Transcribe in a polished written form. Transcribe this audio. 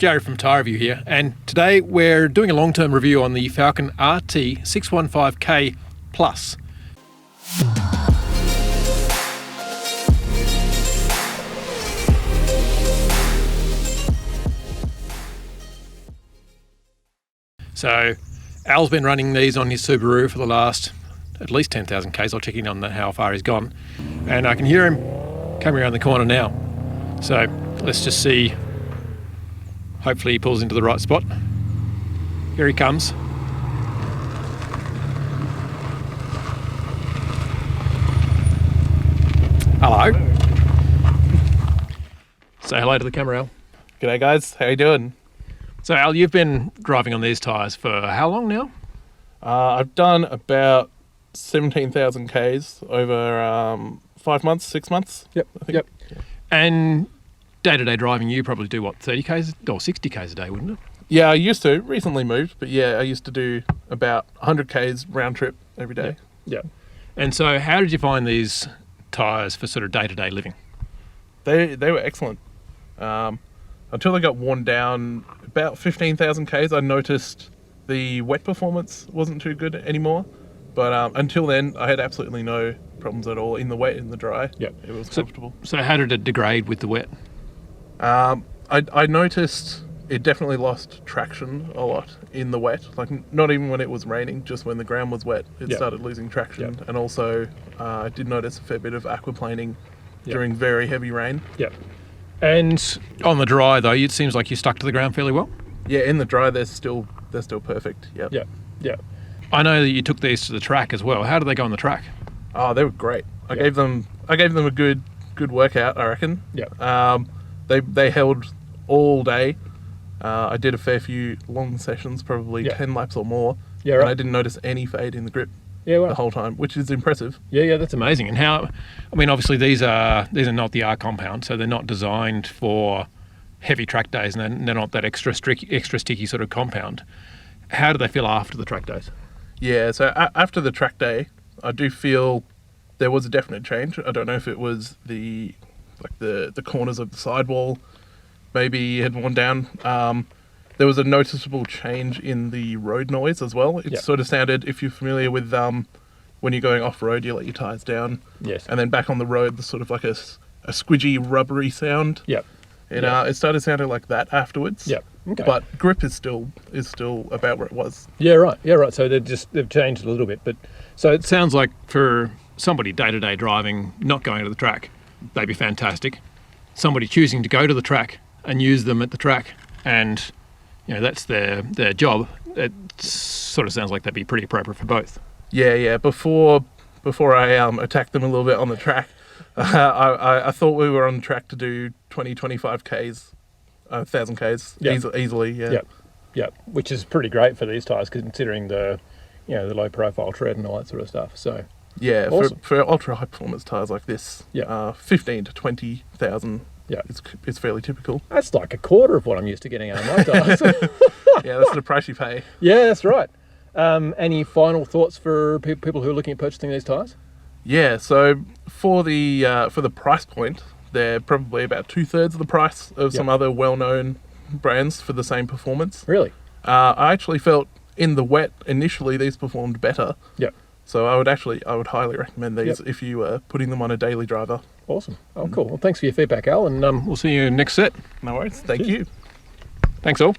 Jared from Tyre Review here, and today we're doing a long-term review on the Falken RT615K Plus. So Al's been running these on his Subaru for the last at least 10,000 Ks. I'll check in on how far he's gone. And I can hear him coming around the corner now. So let's just see. Hopefully he pulls into the right spot. Here he comes. Hello. Say hello to the camera, Al. G'day guys, how you doing? So Al, you've been driving on these tyres for how long now? I've done about 17,000 Ks over 5 months, 6 months. Yep, I think. yep. And day-to-day driving, you probably do what, 30 Ks or 60 Ks a day, wouldn't it? Yeah, I used to, recently moved, but yeah, I used to do about 100 Ks round trip every day. Yeah. And so how did you find these tyres for sort of day-to-day living? They were excellent. Until they got worn down about 15,000 Ks, I noticed the wet performance wasn't too good anymore. But until then, I had absolutely no problems at all in the wet, in the dry. Yep. It was comfortable. So how did it degrade with the wet? I noticed it definitely lost traction a lot in the wet. Like not even when it was raining, just when the ground was wet, it started losing traction. Yep. And also, I did notice a fair bit of aquaplaning during very heavy rain. Yep. And on the dry though, it seems like you stuck to the ground fairly well. Yeah, in the dry, they're still perfect. Yep. Yeah. Yeah. I know that you took these to the track as well. How did they go on the track? Oh, they were great. I gave them a good workout, I reckon. Yeah. They held all day. I did a fair few long sessions, probably 10 laps or more. Yeah, right. And I didn't notice any fade in the grip. Yeah, right. The whole time, which is impressive. Yeah, that's amazing. And how? I mean, obviously these are not the R compound, so they're not designed for heavy track days, and they're not that extra sticky sort of compound. How do they feel after the track days? Yeah, so after the track day, I do feel there was a definite change. I don't know if it was the corners of the sidewall maybe had worn down. There was a noticeable change in the road noise as well. It sort of sounded, if you're familiar with when you're going off-road, you let your tyres down. Yes. And then back on the road, there's sort of like a squidgy, rubbery sound. Yep. And it started sounding like that afterwards. Yep. Okay. But grip is still about where it was. Yeah, right. Yeah, right. So they've changed a little bit. But so it sounds like for somebody day-to-day driving, not going to the track, they'd be fantastic. Somebody choosing to go to the track and use them at the track, and that's their job. It sort of sounds like that'd be pretty appropriate for both. Yeah. Before I attacked them a little bit on the track, I thought we were on track to do 25 Ks, 1,000 Ks easily. Yeah. Which is pretty great for these tyres, considering the low profile tread and all that sort of stuff. So yeah, awesome. for ultra high performance tyres like this, 15 to 20,000. Yeah, it's fairly typical. That's like a quarter of what I'm used to getting out of my tyres. Yeah, that's the price you pay. Yeah, that's right. Any final thoughts for people who are looking at purchasing these tyres? Yeah, so for the price point, they're probably about 2/3 of the price of some other well-known brands for the same performance. Really? I actually felt in the wet initially these performed better. Yeah. So I would highly recommend these if you were putting them on a daily driver. Awesome. Oh, cool. Well, thanks for your feedback, Al, and we'll see you next set. No worries. Thank you. Thanks all.